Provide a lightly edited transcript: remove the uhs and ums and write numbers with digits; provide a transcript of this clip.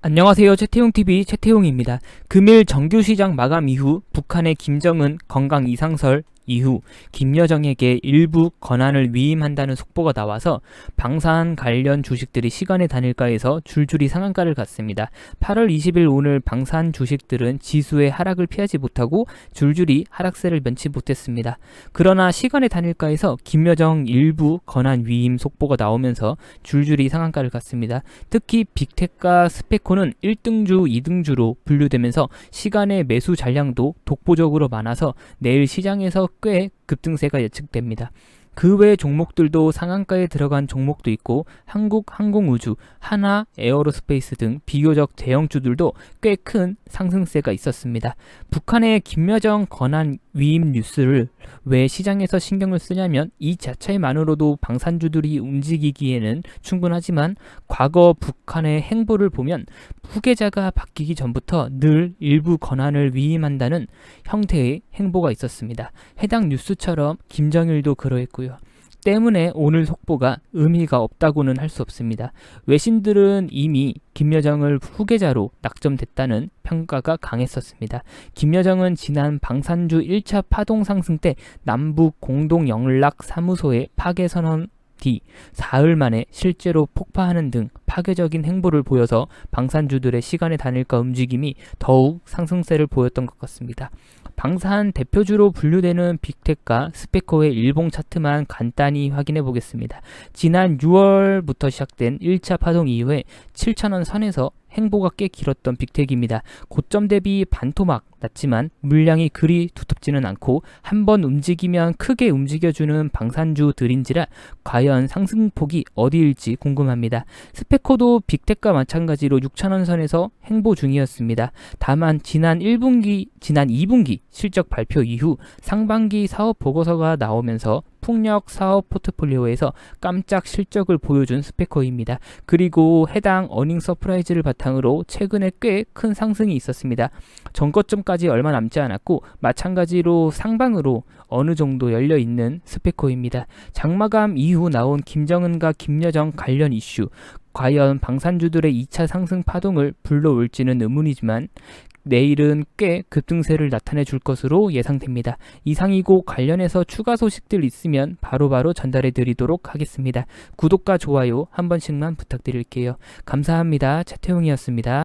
안녕하세요. 최태용TV 최태용입니다. 금일 정규시장 마감 이후 북한의 김정은 건강 이상설 이후 김여정에게 일부 권한을 위임한다는 속보가 나와서 방산 관련 주식들이 시간의 단일가에서 줄줄이 상한가를 갔습니다. 8월 20일 오늘 방산 주식들은 지수의 하락을 피하지 못하고 줄줄이 하락세를 면치 못했습니다. 그러나 시간의 단일가에서 김여정 일부 권한 위임 속보가 나오면서 줄줄이 상한가를 갔습니다. 특히 빅테크와 스페코는 1등주, 2등주로 분류되면서 시간의 매수 잔량도 독보적으로 많아서 내일 시장에서 꽤 급등세가 예측됩니다. 그 외 종목들도 상한가에 들어간 종목도 있고 한국항공우주, 하나, 에어로스페이스 등 비교적 대형주들도 꽤 큰 상승세가 있었습니다. 북한의 김여정 권한 위임 뉴스를 왜 시장에서 신경을 쓰냐면 이 자체만으로도 방산주들이 움직이기에는 충분하지만 과거 북한의 행보를 보면 후계자가 바뀌기 전부터 늘 일부 권한을 위임한다는 형태의 행보가 있었습니다. 해당 뉴스처럼 김정일도 그러했고요. 때문에 오늘 속보가 의미가 없다고는 할 수 없습니다. 외신들은 이미 김여정을 후계자로 낙점됐다는 평가가 강했었습니다. 김여정은 지난 방산주 1차 파동 상승 때 남북 공동 영락 사무소의 파괴 선언 뒤 사흘 만에 실제로 폭파하는 등 파괴적인 행보를 보여서 방산주들의 시간의 단일가 움직임이 더욱 상승세를 보였던 것 같습니다. 방산 대표주로 분류되는 빅테크와 스페코의 일봉 차트만 간단히 확인해 보겠습니다. 지난 6월부터 시작된 1차 파동 이후에 7,000원 선에서 행보가 꽤 길었던 빅텍입니다. 고점 대비 반토막 났지만 물량이 그리 두텁지는 않고 한번 움직이면 크게 움직여주는 방산주들인지라 과연 상승폭이 어디일지 궁금합니다. 스페코도 빅텍과 마찬가지로 6,000원 선에서 행보 중이었습니다. 다만 지난 2분기 실적 발표 이후 상반기 사업 보고서가 나오면서 풍력 사업 포트폴리오에서 깜짝 실적을 보여준 스페코입니다. 그리고 해당 어닝 서프라이즈를 바탕으로 최근에 꽤 큰 상승이 있었습니다. 전고점까지 얼마 남지 않았고 마찬가지로 상방으로 어느 정도 열려있는 스페코입니다. 장마감 이후 나온 김정은과 김여정 관련 이슈, 과연 방산주들의 2차 상승 파동을 불러올지는 의문이지만 내일은 꽤 급등세를 나타내 줄 것으로 예상됩니다. 이상이고 관련해서 추가 소식들 있으면 바로바로 전달해 드리도록 하겠습니다. 구독과 좋아요 한 번씩만 부탁드릴게요. 감사합니다. 최태용이었습니다.